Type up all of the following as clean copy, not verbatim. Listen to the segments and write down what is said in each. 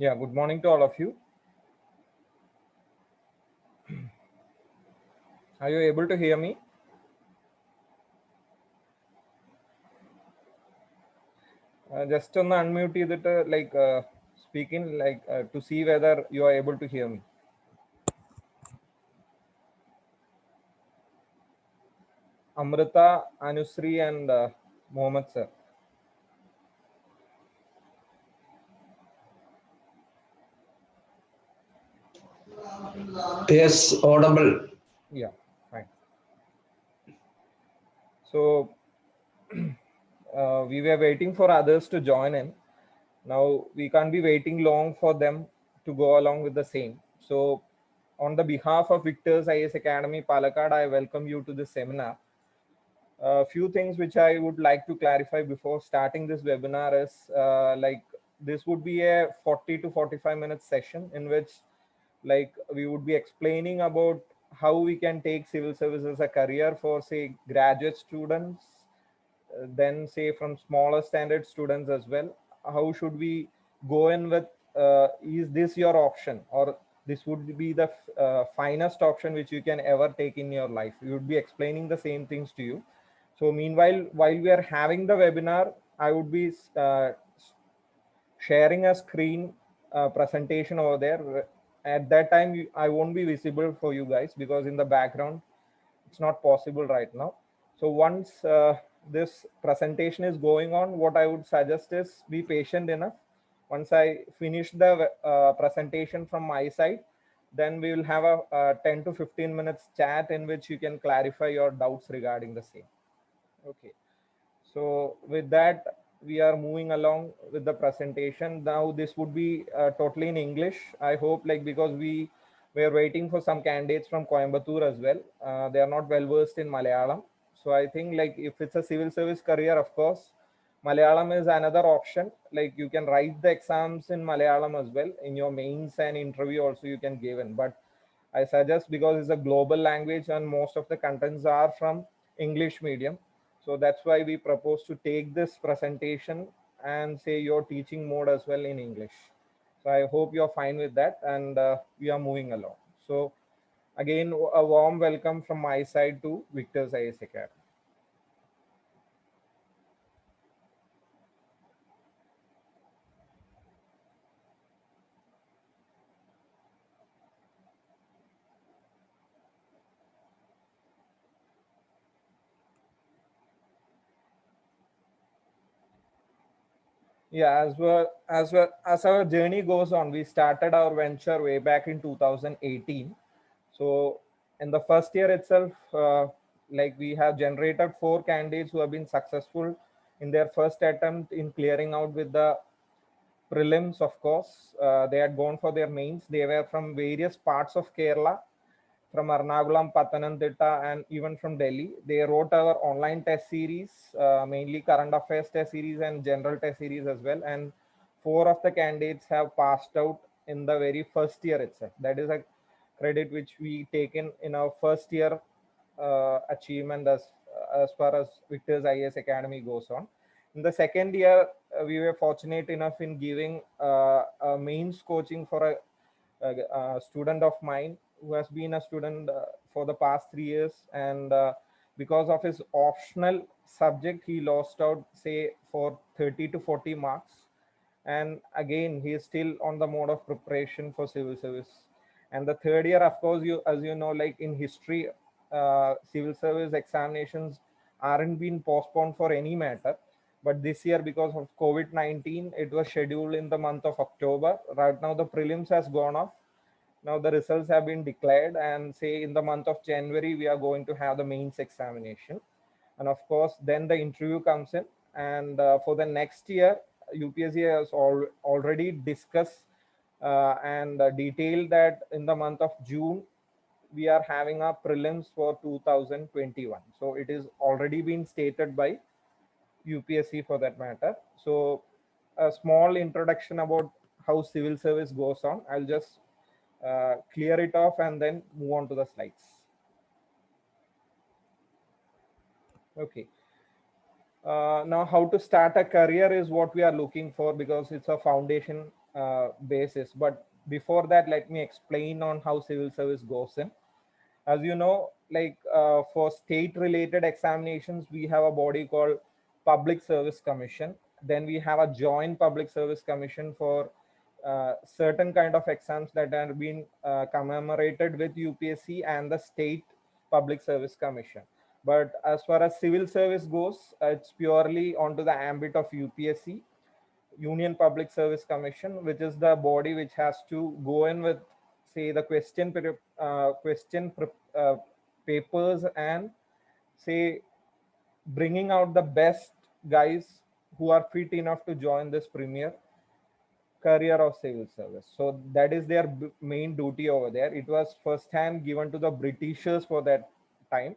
Yeah, good morning to all of you. Are you able to hear me? Just on the unmute ചെയ്തിട്ട് speaking to see whether you are able to hear me. Amrita, Anusri and Mohammed sir. Yes, audible. Yeah, fine. So we were waiting for others to join in. Now we can't be waiting long for them to go along with the same. So on the behalf of Victor's IAS Academy Palakkad, I welcome you to this seminar. A few things which I would like to clarify before starting this webinar is this would be a 40 to 45 minute session in which we would be explaining about how we can take civil service as a career for say graduate students, then say from smaller standard students as well. How should we go in with is this your option, or this would be the finest option which you can ever take in your life? We would be explaining the same things to you. So meanwhile, while we are having the webinar, I would be sharing a screen presentation over there. At that time, I won't be visible for you guys because in the background, it's not possible right now. So once this presentation is going on, what I would suggest is be patient enough. Once I finish the presentation from my side, then we will have a 10 to 15 minutes chat in which you can clarify your doubts regarding the same. Okay. So with that, we are moving along with the presentation. Now this would be totally in English. I hope because we were waiting for some candidates from Coimbatore as well. They are not well versed in Malayalam. So I think if it's a civil service career, of course, Malayalam is another option. Like you can write the exams in Malayalam as well. In your mains and interview also you can give in. But I suggest, because it's a global language and most of the contents are from English medium, so that's why we propose to take this presentation and say your teaching mode as well in English. So I hope you're fine with that, and we are moving along. So again, a warm welcome from my side to Victor's IAS Academy. Yeah, as our journey goes on, we started our venture way back in 2018. So in the first year itself, we have generated 4 candidates who have been successful in their first attempt in clearing out with the prelims. Of course, they had gone for their mains. They were from various parts of Kerala, from Ernakulam, Pathanamthitta, and even from Delhi. They wrote our online test series, mainly current affairs test series and general test series as well. And 4 of the candidates have passed out in the very first year itself. That is a credit which we taken in our first year achievement as far as Victor's IAS Academy goes on. In the second year, we were fortunate enough in giving a mains coaching for a student of mine who has been a student for the past 3 years, and because of his optional subject, he lost out say for 30 to 40 marks, and again he is still on the mode of preparation for civil service. And the third year, of course, you as you know, like in history, civil service examinations aren't been postponed for any matter, but this year because of COVID-19 it was scheduled in the month of October. Right now the prelims has gone off. Now the results have been declared, and say in the month of January we are going to have the mains examination, and of course then the interview comes in. And for the next year, UPSC has already discussed and detailed that in the month of June we are having our prelims for 2021. So it is already been stated by UPSC for that matter. So a small introduction about how civil service goes on. I'll just clear it off and then move on to the slides. Okay. Now, how to start a career is what we are looking for, because it's a foundation basis. But before that, let me explain on how civil service goes in. As you know, like for state related examinations, we have a body called Public Service Commission. Then we have a joint Public Service Commission for certain kind of exams that are being commemorated with UPSC and the state Public Service Commission. But as far as civil service goes, it's purely onto the ambit of UPSC, Union Public Service Commission, which is the body which has to go in with, say, the papers, and say bringing out the best guys who are fit enough to join this premier career of civil service. So that is their main duty over there. It was first hand given to the Britishers for that time,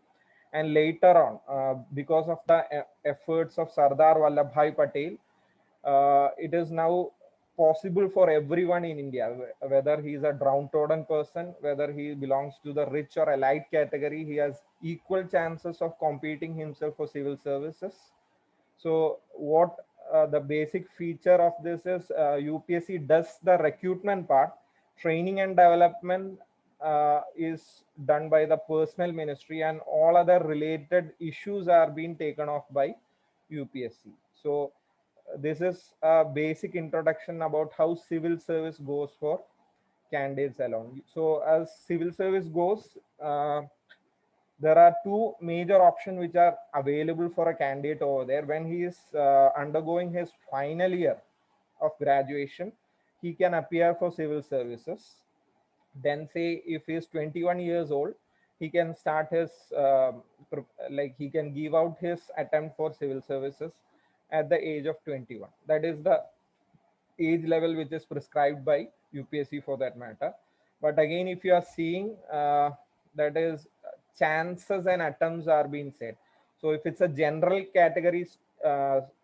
and later on, because of the efforts of Sardar Vallabhbhai Patel, it is now possible for everyone in India, whether he is a downtrodden person, whether he belongs to the rich or elite category, he has equal chances of competing himself for civil services. So what the basic feature of this is, UPSC does the recruitment part, training and development is done by the personnel ministry, and all other related issues are being taken off by UPSC. So this is a basic introduction about how civil service goes for candidates alone. So as civil service goes, there are two major options which are available for a candidate over there. When he is undergoing his final year of graduation, he can appear for civil services. Then say if he is 21 years old, he can start his like he can give out his attempt for civil services at the age of 21. That is the age level which is prescribed by UPSC for that matter. But again, if you are seeing, that is chances and attempts are being said. So if it's a general category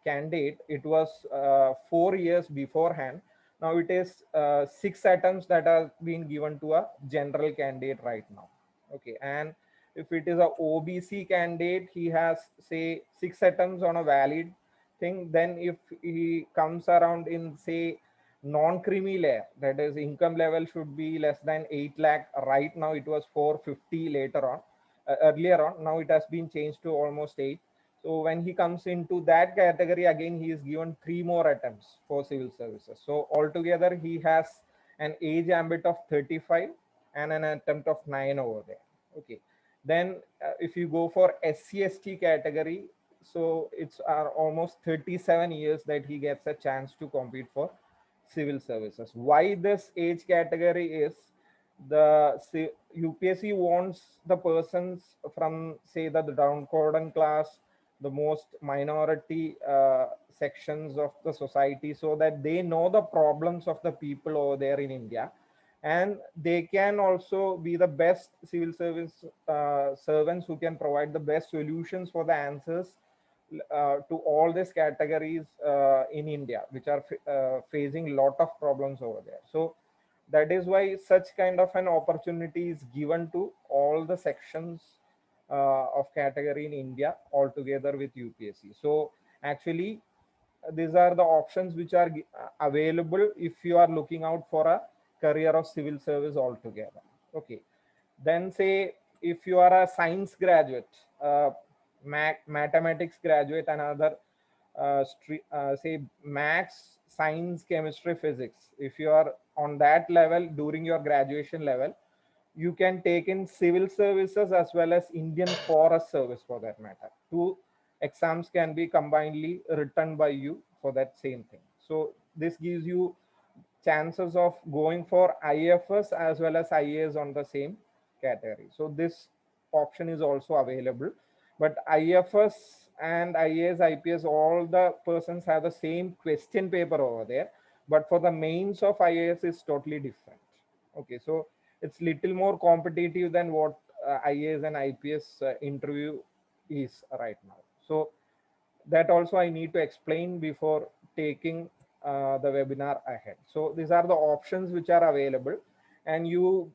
candidate, it was 4 years beforehand. Now it is 6 attempts that are being given to a general candidate right now. Okay, and if it is a OBC candidate, he has say 6 attempts on a valid thing. Then if he comes around in say non-creamy layer, that is income level should be less than 8 lakh. Right now it was 450 later on, earlier on. Now it has been changed to almost 8. So when he comes into that category, again he is given 3 more attempts for civil services. So altogether he has an age ambit of 35 and an attempt of 9 over there. Okay, then if you go for SC/ST category, so it's almost 37 years that he gets a chance to compete for civil services. Why this age category is, the UPSC wants the persons from say the downtrodden class, the most minority sections of the society, so that they know the problems of the people over there in India, and they can also be the best civil service servants who can provide the best solutions for the answers to all these categories in India, which are facing a lot of problems over there. So that is why such kind of an opportunity is given to all the sections of category in India altogether with UPSC. So actually, these are the options which are available if you are looking out for a career of civil service altogether. Okay, then say if you are a science graduate, mathematics graduate, and other say maths, science, chemistry, physics, if you are on that level during your graduation level, you can take in civil services as well as Indian Forest Service for that matter. Two exams can be combinedly written by you for that same thing. So this gives you chances of going for IFS as well as IAS on the same category. So this option is also available. But IFS and IAS, IPS, all the persons have the same question paper over there. But for the mains of IAS is totally different. Okay, so it's little more competitive than what IAS and IPS interview is right now. So that also I need to explain before taking the webinar ahead. So these are the options which are available, and you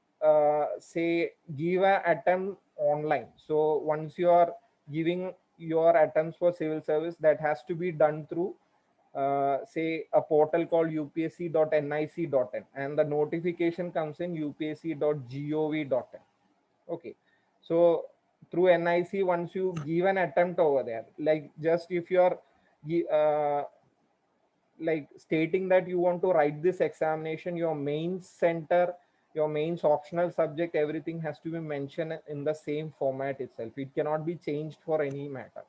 say give a attempt online. So once you are giving your attempts for civil service, that has to be done through say a portal called upsc.nic.in, and the notification comes in upsc.gov.in. Okay, so through NIC, once you give an attempt over there, like just if you're uh, like stating that you want to write this examination, your mains center, your mains optional subject, everything has to be mentioned in the same format itself. It cannot be changed for any matter.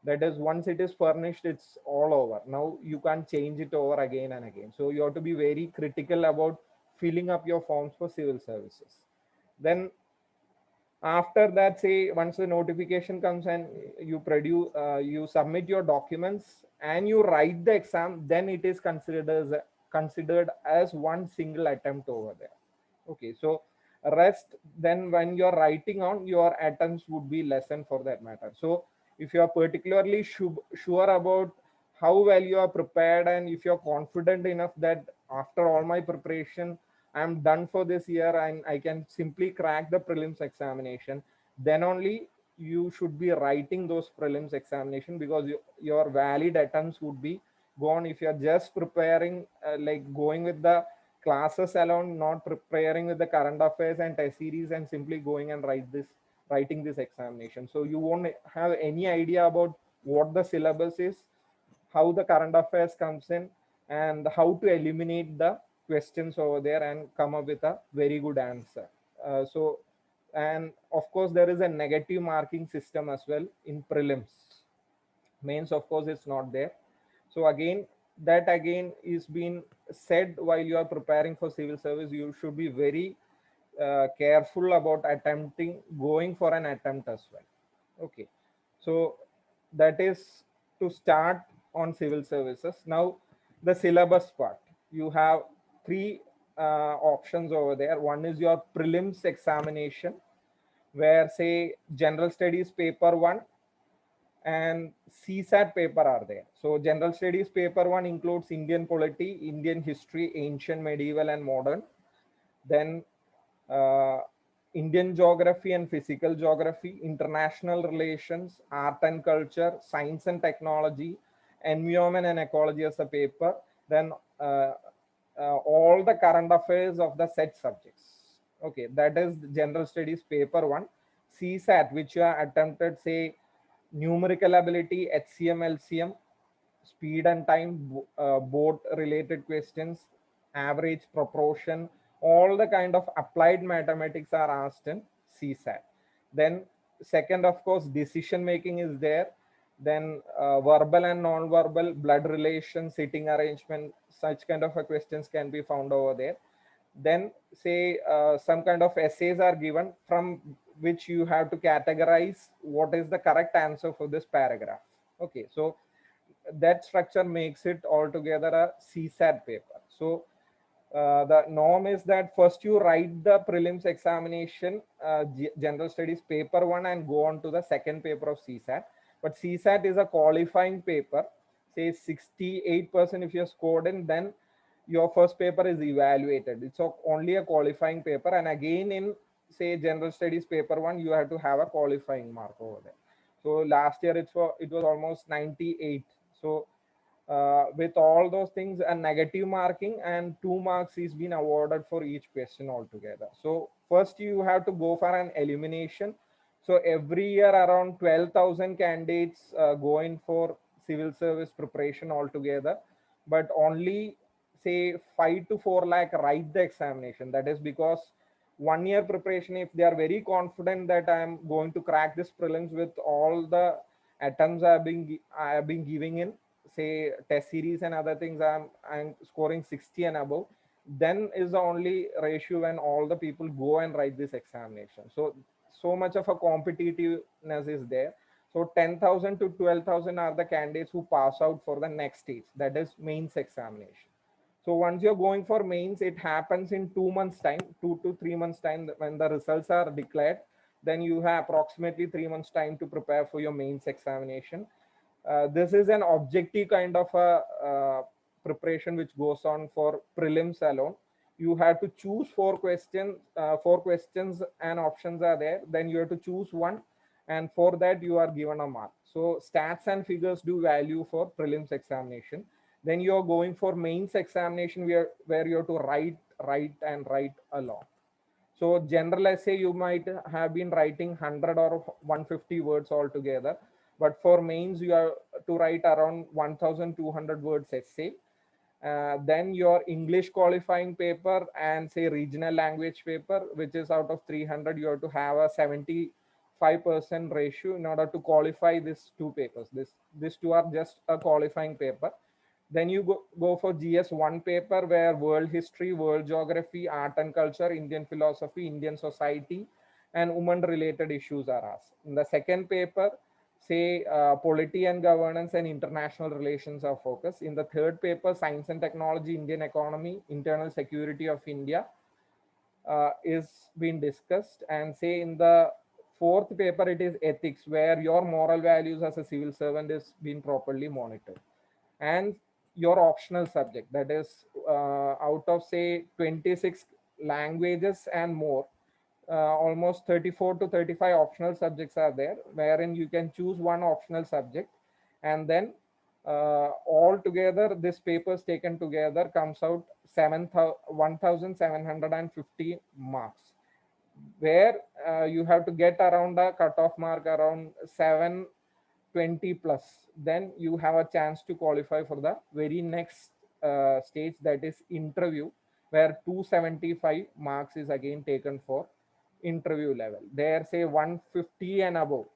That is, once it is furnished, it's all over. Now you can't change it over again and again. So you have to be very critical about filling up your forms for civil services. Then after that, say once the notification comes and you produce you submit your documents and you write the exam, then it is considered as one single attempt over there. Okay, so rest, then when you're writing on, your attempts would be lessened for that matter. So if you are particularly sure about how well you are prepared, and if you're confident enough that after all my preparation I'm done for this year and I can simply crack the prelims examination, then only you should be writing those prelims examination, because your valid attempts would be gone if you're just preparing, like going with the classes alone, not preparing with the current affairs and test series and simply going and writing this examination. So you won't have any idea about what the syllabus is, how the current affairs comes in, and how to eliminate the questions over there and come up with a very good answer. So, and of course there is a negative marking system as well in prelims. Mains, of course, it's not there. So again, that again is being said, while you are preparing for civil service, you should be very careful about attempting, going for an attempt as well. Okay, so that is to start on civil services. Now the syllabus part, you have three options over there. One is your prelims examination, where say general studies paper 1 and CSAT paper are there. So general studies paper 1 includes Indian polity, Indian history, ancient, medieval and modern. Then uh, Indian geography and physical geography, international relations, art and culture, science and technology, environment and ecology as a paper. Then all the current affairs of the set subjects. Okay, that is general studies paper 1. CSAT, which you are attempted, say numerical ability, HCM, LCM, speed and time, boat related questions, average, proportion, all the kind of applied mathematics are asked in CSAT. Then second, of course, decision making is there. Then verbal and non-verbal, blood relation, sitting arrangement, such kind of questions can be found over there. Then say some kind of essays are given, from which you have to categorize what is the correct answer for this paragraph. Okay, so that structure makes it altogether a CSAT paper. So the norm is that first you write the prelims examination, general studies paper 1, and go on to the second paper of CSAT. But CSAT is a qualifying paper. Say 68% if you're scored in, then your first paper is evaluated. It's only a qualifying paper, and again in say general studies paper 1, you have to have a qualifying mark over there. So last year it was almost 98. So with all those things, a negative marking and 2 marks is being awarded for each question altogether. So first you have to go for an elimination. So every year around 12,000 candidates go in for civil service preparation altogether, but only say 5 to 4 lakh write the examination. That is because 1 year preparation, if they are very confident that I am going to crack this prelims with all the attempts I have been giving in, say test series and other things, I'm scoring 60 and above, then is the only ratio when all the people go and write this examination. So much of a competitiveness is there. So 10,000 to 12,000 are the candidates who pass out for the next stage, that is mains examination. So once you're going for mains, it happens in 2 months time, 2 to 3 months time. When the results are declared, then you have approximately 3 months time to prepare for your mains examination. This is an objective kind of a preparation which goes on for prelims alone. You have to choose four questions and options are there. Then you have to choose one, and for that you are given a mark. So stats and figures do value for prelims examination. Then you're going for mains examination where you have to write along. So general essay, you might have been writing 100 or 150 words altogether, but for mains, you have to write around 1,200 words essay. Then your English qualifying paper and say regional language paper, which is out of 300, you have to have a 75% ratio in order to qualify these two papers. These two are just a qualifying paper. Then you go for GS1 paper where world history, world geography, art and culture, Indian philosophy, Indian society, and women related issues are asked. In the second paper, say polity and governance and international relations are focused. In the third paper, science and technology, Indian economy, internal security of India is being discussed. And say in the fourth paper, it is ethics, where your moral values as a civil servant is being properly monitored. And your optional subject, that is out of say 26 languages and more, almost 34 to 35 optional subjects are there, wherein you can choose one optional subject. And then all together this papers taken together comes out 1750 marks, where you have to get around a cutoff mark around 720 plus. Then you have a chance to qualify for the very next stage, that is interview, where 275 marks is again taken for interview level. There say 150 and above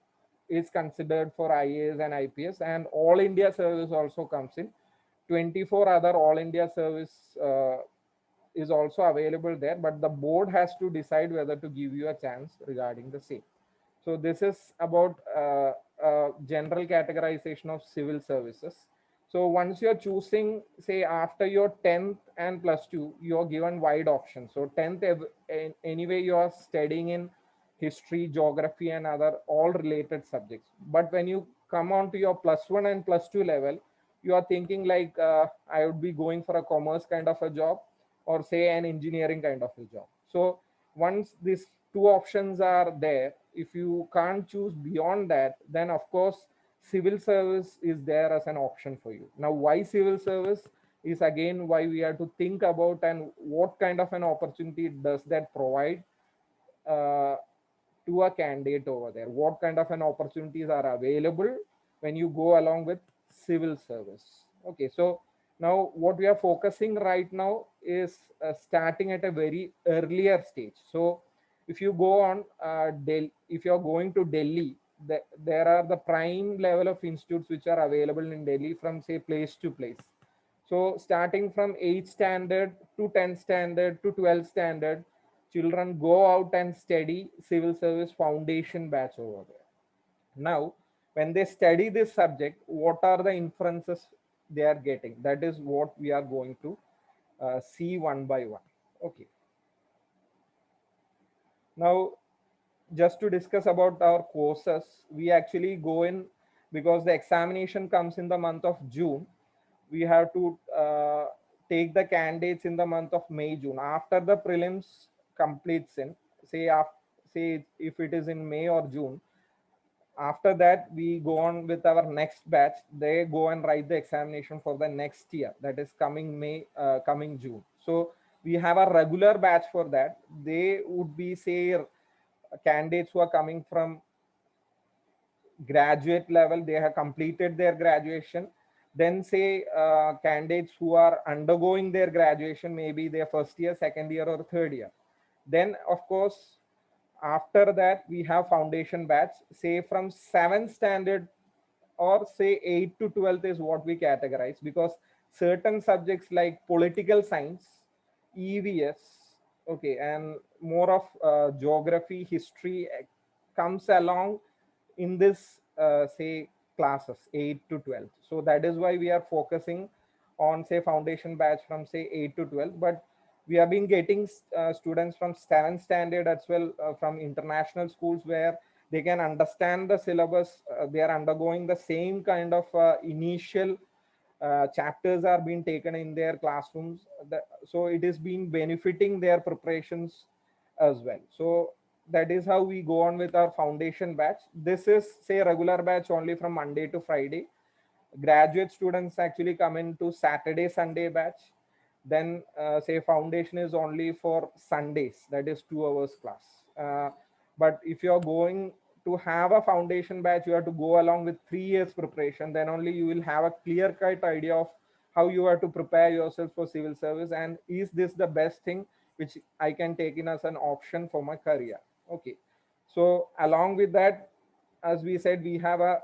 is considered for IAS and IPS, and all India service also comes in. 24 other all India service is also available there, but the board has to decide whether to give you a chance regarding the same. So this is about general categorization of civil services. So once you're choosing, say after your 10th and plus 2, you're given wide options. So 10th, anyway, you are studying in history, geography, and other all related subjects. But when you come on to your plus 1 and plus 2 level, you are thinking like, I would be going for a commerce kind of a job, or say an engineering kind of a job. So once these two options are there, if you can't choose beyond that, then of course civil service is there as an option for you. Now why civil service is again why we have to think about, and what kind of an opportunity does that provide uh, to a candidate over there, what kind of an opportunities are available when you go along with civil service. Okay, so now what we are focusing right now is starting at a very earlier stage. So if you go on if you are going to Delhi, there are the prime level of institutes which are available in Delhi from say place to place. So starting from 8th standard to 10th standard to 12th standard, children go out and study civil service foundation batch over there. Now, when they study this subject, what are the inferences they are getting? That is what we are going to see one by one. Okay. Now, just to discuss about our courses, we actually go in because the examination comes in the month of June. We have to take the candidates in the month of May, June. After the prelims completes in, say if it is in May or June, after that we go on with our next batch. They go and write the examination for the next year, that is coming May, coming June. So we have a regular batch for that. They would be say candidates who are coming from graduate level, they have completed their graduation. Then say candidates who are undergoing their graduation, maybe their first year, second year, or third year. Then of course after that we have foundation batch, say from 7th standard or say 8 to 12th is what we categorize, because certain subjects like political science, EVS, okay, and more of geography, history comes along in this say classes 8 to 12. So that is why we are focusing on say foundation batch from say 8 to 12. But we have been getting students from 7th standard as well, from international schools, where they can understand the syllabus. They are undergoing the same kind of initial chapters are being taken in their classrooms. So it is been benefiting their preparations as well. So that is how we go on with our foundation batch. This is say regular batch only from Monday to Friday. Graduate students actually come into Saturday Sunday batch. Then say foundation is only for Sundays, that is 2 hours class. But if you're going to have a foundation batch, you have to go along with 3 years preparation. Then only you will have a clear cut idea of how you have to prepare yourself for civil service, and is this the best thing which I can take in as an option for my career. Okay, so along with that, as we said, we have a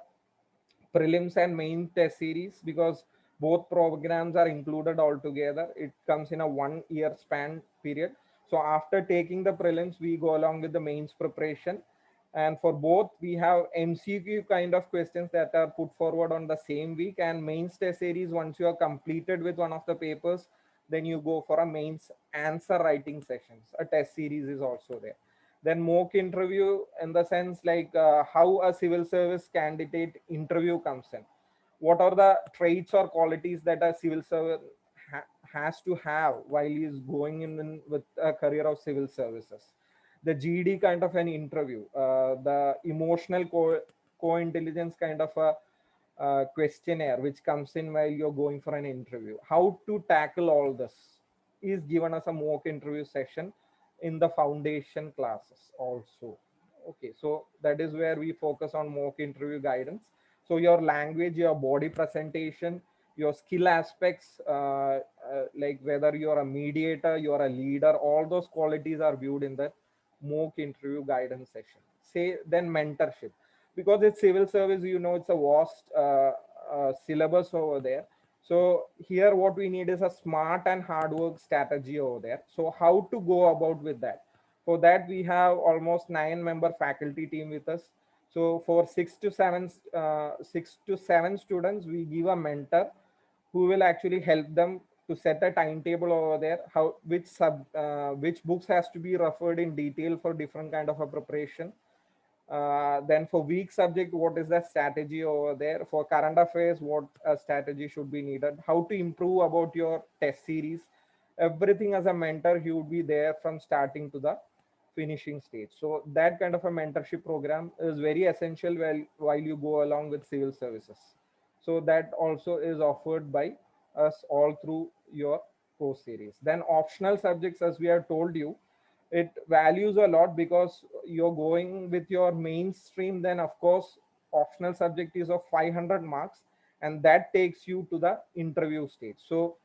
prelims and main test series, because both programs are included all together. It comes in a 1 year span period. So after taking the prelims, we go along with the mains preparation. And for both, we have MCQ kind of questions that are put forward on the same week, and mains test series, once you are completed with one of the papers, then you go for a mains answer writing sessions. A test series is also there. Then mock interview, in the sense like how a civil service candidate interview comes in. What are the traits or qualities that a civil servant has to have while he is going in with a career of civil services? The GD kind of an interview, the emotional co-intelligence kind of a questionnaire which comes in while you're going for an interview. How to tackle all this is given as a mock interview session in the foundation classes also. Okay, so that is where we focus on mock interview guidance. So your language, your body presentation, your skill aspects, like whether you're a mediator, you're a leader, all those qualities are viewed in the mock interview guidance session. Say then mentorship, because it's civil service, you know, it's a vast syllabus over there. So here what we need is a smart and hard work strategy over there. So how to go about with that? For that, we have almost 9-member faculty team with us. So for 6 to 7 students, we give a mentor who will actually help them to set a timetable over there, how which books has to be referred in detail for different kind of a preparation. Then for weak subject, what is the strategy over there? For current affairs, what strategy should be needed? How to improve about your test series? Everything as a mentor, he would be there from starting to the finishing stage. So that kind of a mentorship program is very essential while you go along with civil services. So that also is offered by us all through your course series. Then optional subjects, as we have told you, it values a lot, because you're going with your mainstream. Then of course optional subject is of 500 marks, and that takes you to the interview stage. So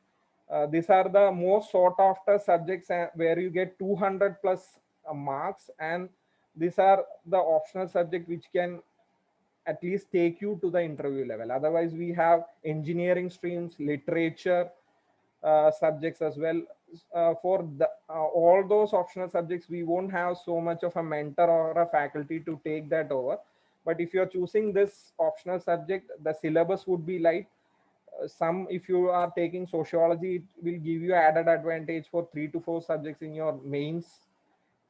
these are the most sought after subjects, where you get 200 plus marks, and these are the optional subject which can at least take you to the interview level. Otherwise we have engineering streams, literature subjects as well. For all those optional subjects, we won't have so much of a mentor or a faculty to take that over. But if you're choosing this optional subject, the syllabus would be light. Some, if you are taking sociology, it will give you added advantage for 3 to 4 subjects in your mains.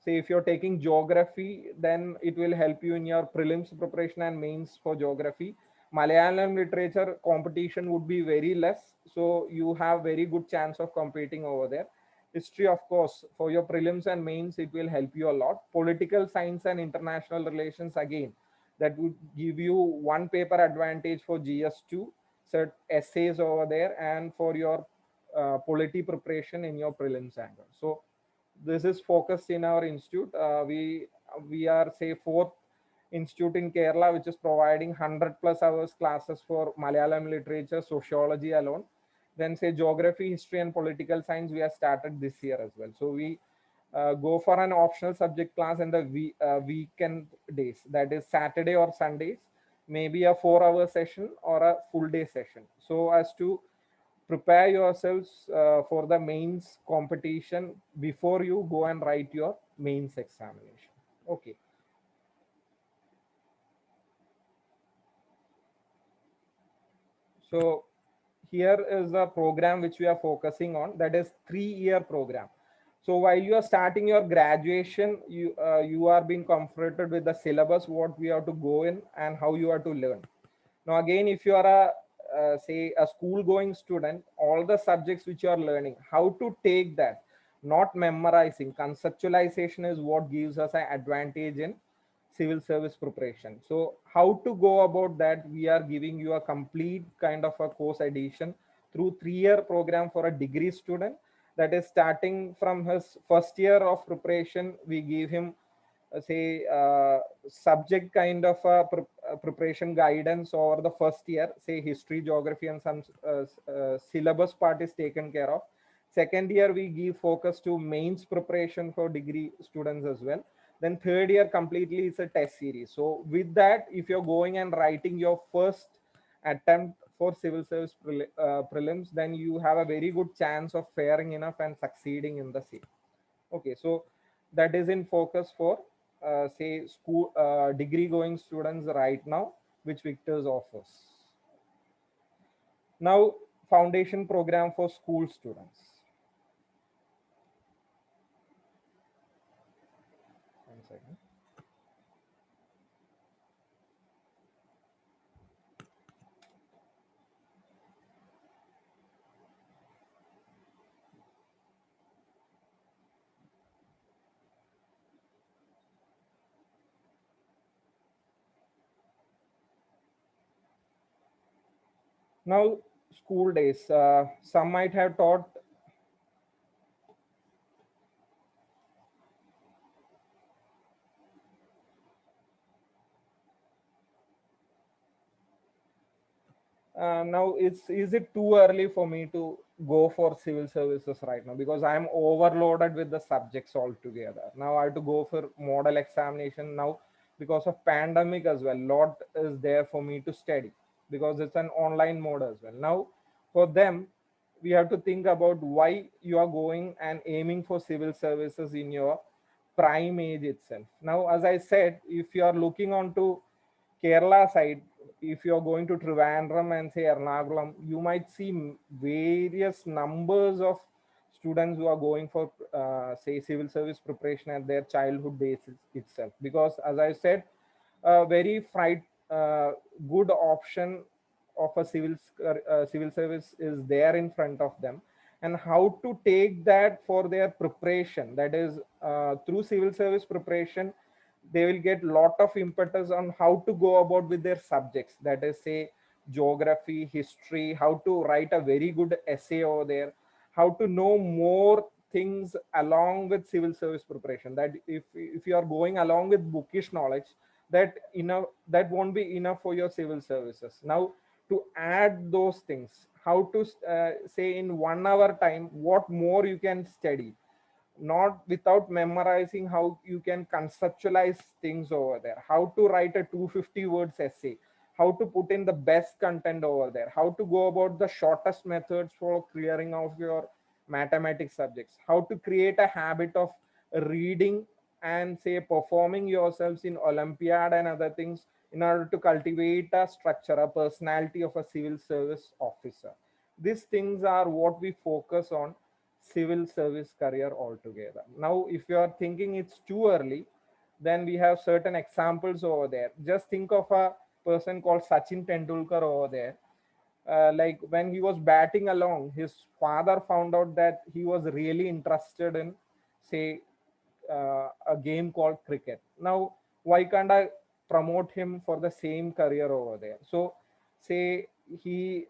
Say if you're taking geography, then it will help you in your prelims preparation and mains for geography. Malayalam literature competition would be very less, so you have very good chance of competing over there. History, of course, for your prelims and mains, it will help you a lot. Political science and international relations, again, that would give you one paper advantage for GS2, set essays over there, and for your polity preparation in your prelims angle. So this is focused in our institute. We are say fourth institute in Kerala which is providing 100 plus hours classes for Malayalam literature, sociology alone. Then say geography, history, and political science we have started this year as well. So we go for an optional subject class in the weekend days, that is Saturday or Sundays, maybe a 4 hour session or a full day session, so as to prepare yourselves for the mains competition before you go and write your mains examination. Okay, so here is the program which we are focusing on, that is 3 year program. So while you are starting your graduation, you are being confronted with the syllabus, what we have to go in and how you have to learn. Now again, if you are a say a school going student, all the subjects which you are learning, how to take that, not memorizing, conceptualization is what gives us an advantage in civil service preparation. So how to go about that? We are giving you a complete kind of a course edition through 3-year program for a degree student, that is starting from his first year of preparation. We give him say subject kind of a preparation guidance over the first year, say history, geography, and some syllabus part is taken care of. Second year we give focus to mains preparation for degree students as well. Then third year completely is a test series. So with that, if you're going and writing your first attempt for civil service prelims, then you have a very good chance of faring enough and succeeding in the same. Okay, so that is in focus for say school degree going students right now, which Victors offers. Now, foundation program for school students. One second. Now, school days. Some might have taught. Now, is it too early for me to go for civil services right now, because I am overloaded with the subjects altogether. Now I have to go for model examination now because of pandemic as well. Lot is there for me to study because it's an online mode as well. Now, for them, we have to think about why you are going and aiming for civil services in your prime age itself. Now, as I said, if you are looking onto Kerala side, if you're going to Trivandrum and say Ernakulam, you might see various numbers of students who are going for say civil service preparation at their childhood days itself. Because as I said, a very good option of a civil service is there in front of them, and how to take that for their preparation, that is through civil service preparation, they will get lot of impetus on how to go about with their subjects, that is say geography, history, how to write a very good essay over there, how to know more things along with civil service preparation. That if you are going along with bookish knowledge, that enough, that won't be enough for your civil services. Now, to add those things, how to say in 1 hour time what more you can study, not without memorizing, how you can conceptualize things over there, how to write a 250 words essay, how to put in the best content over there, how to go about the shortest methods for clearing of your mathematics subjects, how to create a habit of reading and say performing yourselves in olympiad and other things in order to cultivate a structure, a personality of a civil service officer. These things are what we focus on civil service career altogether. Now, if you are thinking it's too early, then we have certain examples over there. Just think of a person called Sachin Tendulkar over there. Like when he was batting along, his father found out that he was really interested in, say, a game called cricket. Now, why can't I promote him for the same career over there? So, say he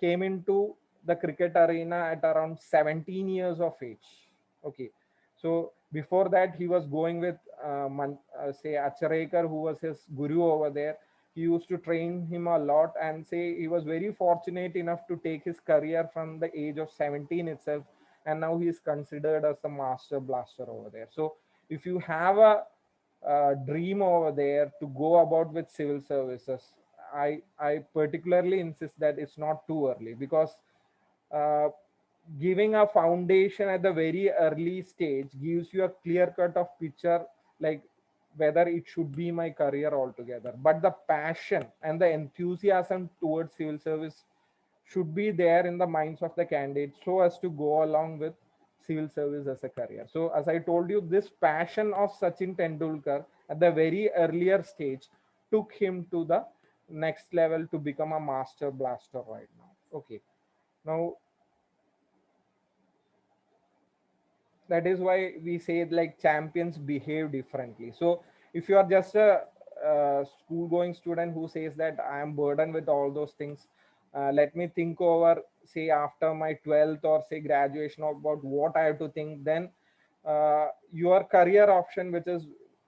came into the cricket arena at around 17 years of age. Okay, so before that he was going with say Acharekar, who was his guru over there. He used to train him a lot, and say he was very fortunate enough to take his career from the age of 17 itself, and now he is considered as the master blaster over there. So if you have a dream over there to go about with civil services, I particularly insist that it's not too early, because uh, giving a foundation at the very early stage gives you a clear cut of picture, like whether it should be my career altogether. But the passion and the enthusiasm towards civil service should be there in the minds of the candidate so as to go along with civil service as a career. So as I told you, this passion of Sachin Tendulkar at the very earlier stage took him to the next level to become a master blaster right now. Okay, now that is why we say like champions behave differently. So if you are just a school going student who says that I am burdened with all those things, let me think over, say after my 12th or say graduation, about what I have to think, then your career option which is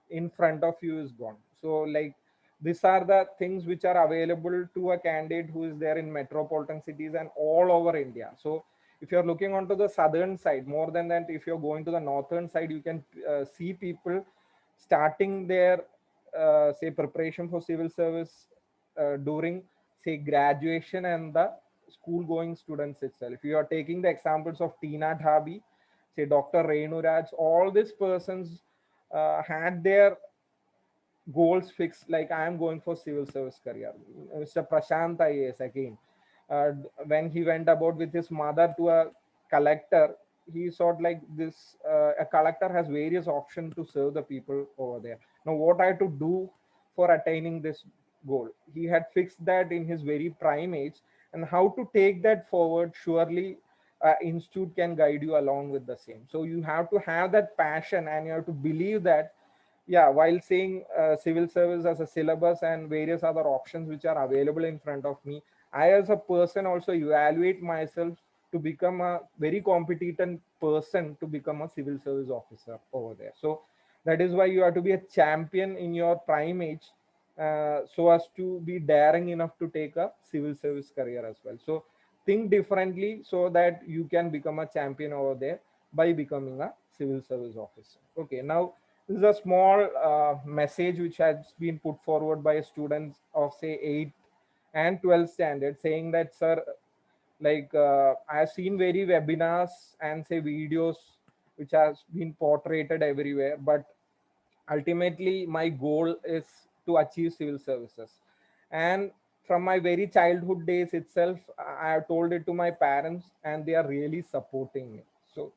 in front of you is gone. So like these are the things which are available to a candidate who is there in metropolitan cities and all over India. So if you're looking onto the southern side, more than that, if you're going to the northern side, you can see people starting their say preparation for civil service during say graduation and the school going students itself. If you are taking the examples of Tina Dhabi, say Dr. Renu Raj, all these persons had their goals fixed, like I am going for civil service career. Mr. Prashant IAS again, when he went about with his mother to a collector, he thought like this, a collector has various options to serve the people over there. Now what I have to do for attaining this goal, he had fixed that in his very prime age, and how to take that forward, surely institute can guide you along with the same. So you have to have that passion and you have to believe that, yeah, while saying civil service as a syllabus and various other options which are available in front of me, I as a person also evaluate myself to become a very competent person to become a civil service officer over there. So that is why you have to be a champion in your prime age, so as to be daring enough to take a civil service career as well. So think differently so that you can become a champion over there by becoming a civil service officer. Okay, now this is a small message which has been put forward by students of say 8th and 12th standard, saying that, sir, like I have seen very webinars and say videos which has been portrayed everywhere, but ultimately my goal is to achieve civil services. And from my very childhood days itself, I have told it to my parents and they are really supporting me. So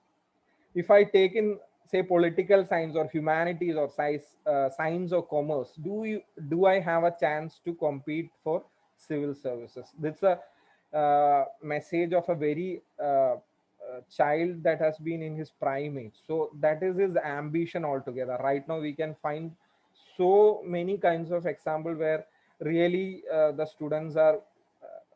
if I take in say political science or humanities or science or commerce, do I have a chance to compete for civil services? That's a message of a very child that has been in his prime age. So that is his ambition altogether. Right now we can find so many kinds of example where really the students are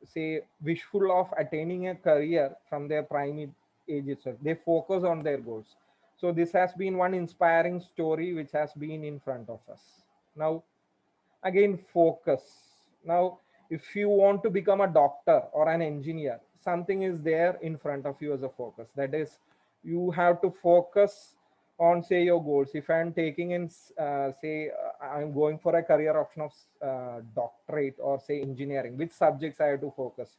say wishful of attaining a career from their prime age itself. They focus on their goals. So this has been one inspiring story which has been in front of us. Now again, focus. Now if you want to become a doctor or an engineer, something is there in front of you as a focus. That is, you have to focus on say your goals. If I'm taking in say I'm going for a career option of doctorate or say engineering, which subjects I have to focus,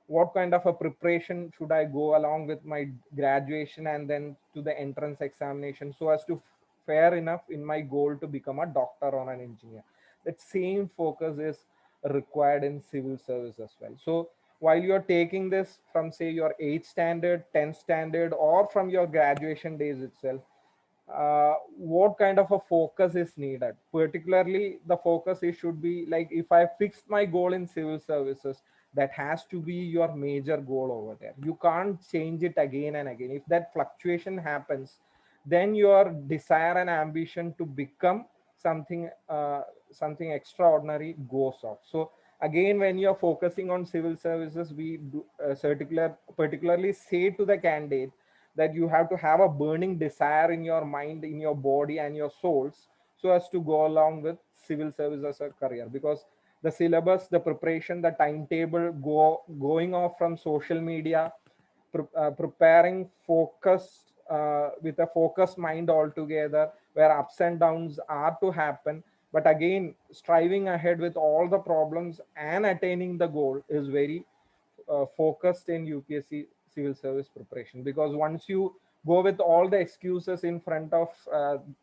what kind of a preparation should I go along with my graduation and then to the entrance examination, so as to fare enough in my goal to become a doctor or an engineer. That same focus is required in civil service as well. So while you're taking this from say your 8th standard, 10th standard, or from your graduation days itself, what kind of a focus is needed? Particularly the focus is should be like, if I fixed my goal in civil services, that has to be your major goal over there. You can't change it again and again. If that fluctuation happens, then your desire and ambition to become something something extraordinary goes off. So again, when you're focusing on civil services, we do, particularly say to the candidate that you have to have a burning desire in your mind, in your body and your souls, so as to go along with civil service as a career. Because the syllabus, the preparation, the timetable, going off from social media, preparing focused with a focused mind altogether, where ups and downs are to happen, but again striving ahead with all the problems and attaining the goal is very focused in UPSC civil service preparation. Because once you go with all the excuses in front of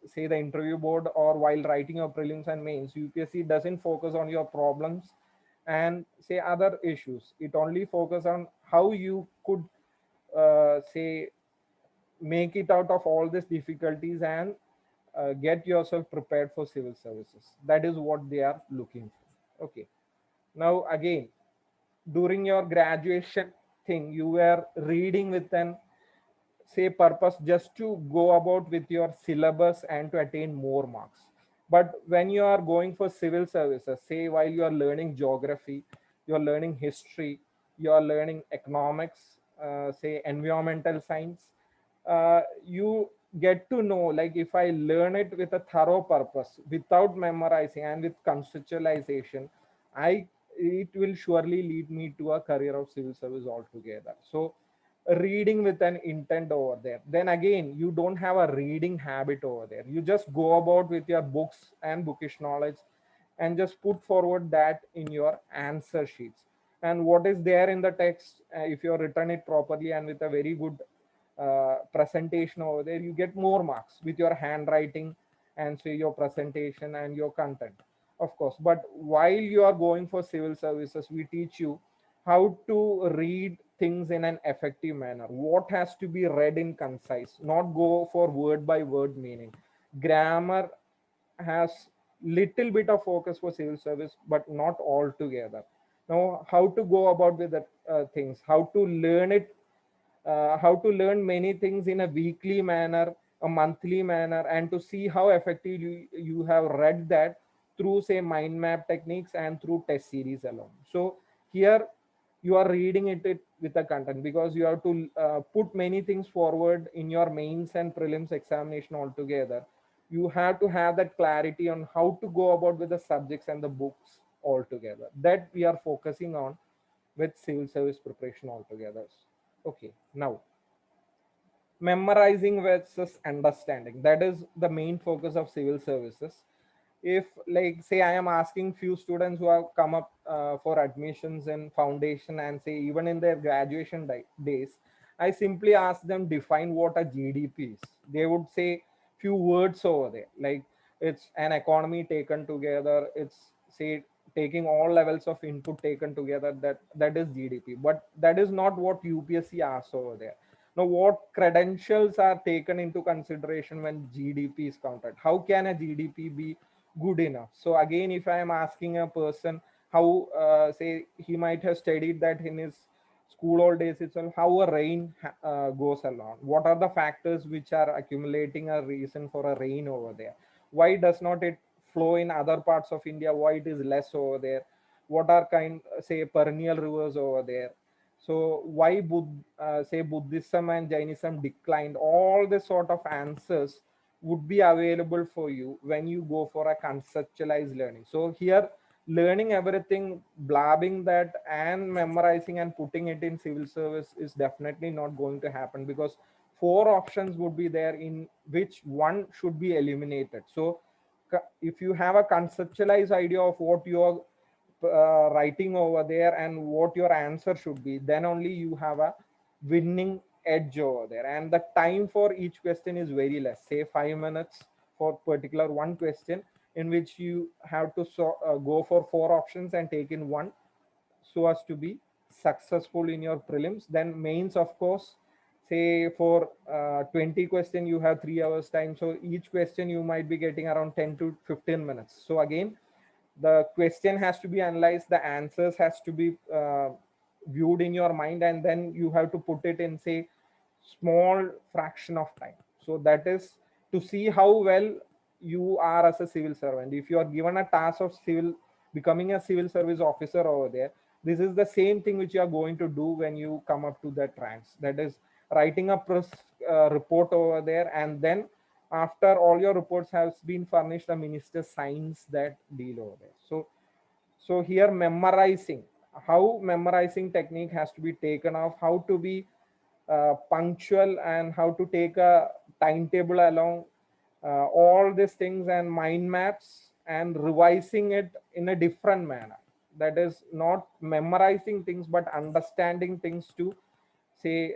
say the interview board or while writing your prelims and mains, UPSC doesn't focus on your problems and say other issues. It only focus on how you could say make it out of all these difficulties and get yourself prepared for civil services. That is what they are looking for. Okay, now again, during your graduation thing, you were reading with an say purpose just to go about with your syllabus and to attain more marks. But when you are going for civil services, say while you are learning geography, you are learning history, you are learning economics, say environmental science, you get to know, like if I learn it with a thorough purpose without memorizing and with conceptualization, I it will surely lead me to a career of civil service altogether. So reading with an intent over there, then again you don't have a reading habit over there, you just go about with your books and bookish knowledge and just put forward that in your answer sheets. And what is there in the text, if you have written it properly and with a very good presentation over there, you get more marks with your handwriting and say your presentation and your content, of course. But while you are going for civil services, we teach you how to read things in an effective manner, what has to be read in concise, not go for word by word meaning. Grammar has little bit of focus for civil service, but not altogether. Now how to go about with the things, how to learn it, how to learn many things in a weekly manner, a monthly manner, and to see how effective you have read that through say mind map techniques and through test series alone. So here you are reading it with the content, because you have to put many things forward in your mains and prelims examination altogether. You have to have that clarity on how to go about with the subjects and the books altogether, that we are focusing on with civil service preparation altogether. Okay, now memorizing versus understanding, that is the main focus of civil services. If like say I am asking few students who have come up for admissions in foundation and say even in their graduation days, I simply ask them define what a GDP is. They would say few words over there, like it's an economy taken together, it's say taking all levels of input taken together, that is GDP. But that is not what UPSC asks over there. Now what credentials are taken into consideration when GDP is counted? How can a GDP be good enough? So again, if I am asking a person how say he might have studied that in his school old days itself, how a rain goes along, what are the factors which are accumulating a reason for a rain over there, why does not it flow in other parts of India, why it is less over there, what are kind say perennial rivers over there, so why say Buddhism and Jainism declined, all this sort of answers would be available for you when you go for a conceptualized learning. So here learning everything, blabbing that and memorizing and putting it in civil service is definitely not going to happen, because four options would be there in which one should be eliminated. So if you have a conceptualized idea of what you are writing over there and what your answer should be, then only you have a winning edge over there. And the time for each question is very less, say 5 minutes for particular one question, in which you have to go for four options and take in one, so as to be successful in your prelims. Then mains, of course, say for 20 question you have 3 hours time, so each question you might be getting around 10 to 15 minutes. So again, the question has to be analyzed, the answers has to be viewed in your mind, and then you have to put it in say small fraction of time. So that is to see how well you are as a civil servant. If you are given a task of civil becoming a civil service officer over there, this is the same thing which you are going to do when you come up to that ranks, that is writing a press report over there, and then after all your reports has been furnished, the minister signs that deal over there. So here memorizing, how memorizing technique has to be taken off, how to be punctual, and how to take a timetable along all these things and mind maps and revising it in a different manner, that is not memorizing things but understanding things to say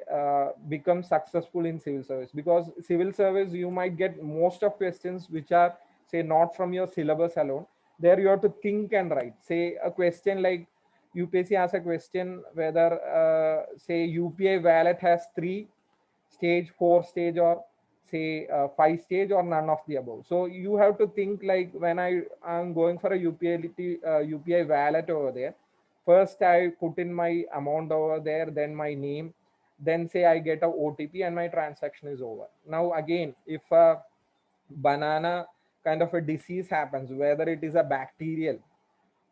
become successful in civil service. Because civil service you might get most of questions which are say not from your syllabus alone. There you have to think and write, say a question like UPSC asks a question whether say UPI wallet has 3 stage, 4 stage, or say 5 stage, or none of the above. So you have to think like, when I am going for a UPI wallet over there, first I put in my amount over there, then my name, then say I get a OTP and my transaction is over. Now again, if a banana kind of a disease happens, whether it is a bacterial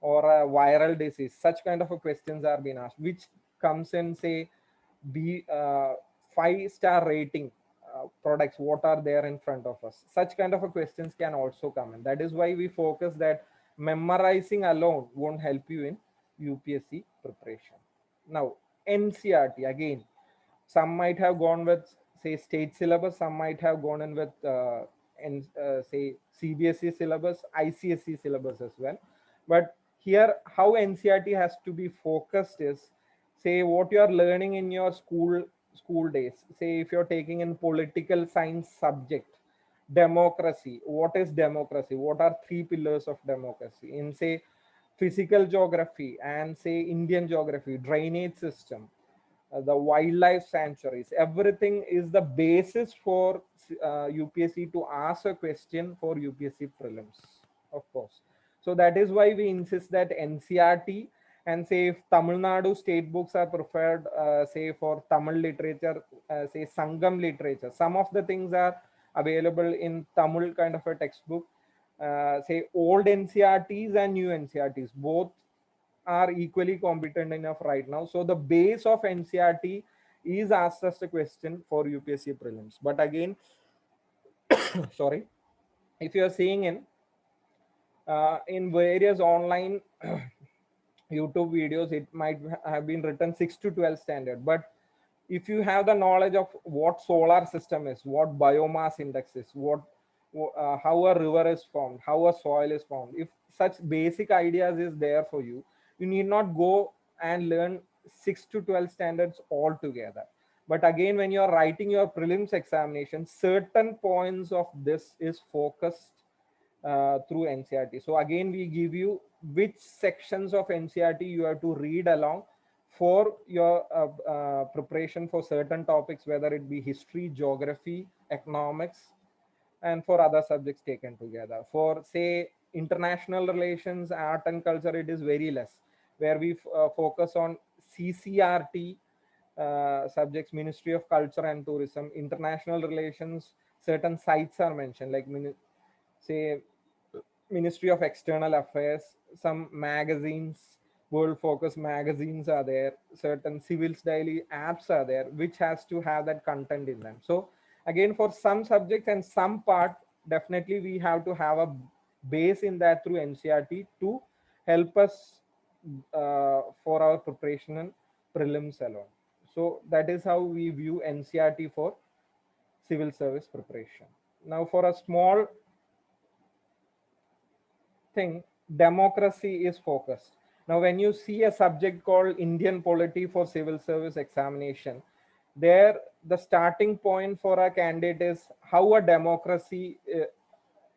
or a viral disease, such kind of a questions are being asked, which comes in, say, be 5-star rating products, what are there in front of us. Such kind of a questions can also come in. That is why we focus that memorizing alone won't help you in UPSC preparation. Now, NCRT again, some might have gone with, say, state syllabus, some might have gone in with say CBSE syllabus, ICSE syllabus as well. But here how NCRT has to be focused is, say, what you are learning in your school days. Say if you're taking in political science subject, democracy, what is democracy, what are three pillars of democracy, in, say, physical geography and, say, Indian geography, drainage system, the wildlife sanctuaries, everything is the basis for UPSC to ask a question for UPSC prelims, of course. So that is why we insist that NCRT, and, say, if Tamil Nadu state books are preferred, say for Tamil literature, say Sangam literature, some of the things are available in Tamil kind of a textbook. Say old NCRTs and new NCRTs, both are equally competent enough right now. So the base of NCRT is asked as a question for UPSC prelims. But again, sorry, if you are seeing in various online YouTube videos, it might have been written 6 to 12 standard. But if you have the knowledge of what solar system is, what biomass index is, how a river is formed, how a soil is formed, if such basic ideas is there for you, you need not go and learn 6 to 12 standards altogether. But again, when you are writing your prelims examination, certain points of this is focused through NCRT. So again, we give you which sections of NCRT you have to read along for your preparation for certain topics, whether it be history, geography, economics, and for other subjects taken together. For, say, international relations, art and culture, it is very less, where we focus on CCRT subjects, Ministry of Culture and Tourism, international relations, certain sites are mentioned, like, say, Ministry of External Affairs, some magazines, World Focus magazines are there, certain Civils Daily apps are there, which has to have that content in them. So again, for some subjects and some part, definitely we have to have a base in that through NCRT to help us for our preparation and prelims alone. So that is how we view NCRT for civil service preparation. Now, for a small thing, democracy is focused. Now, when you see a subject called Indian polity for civil service examination, there the starting point for a candidate is how a democracy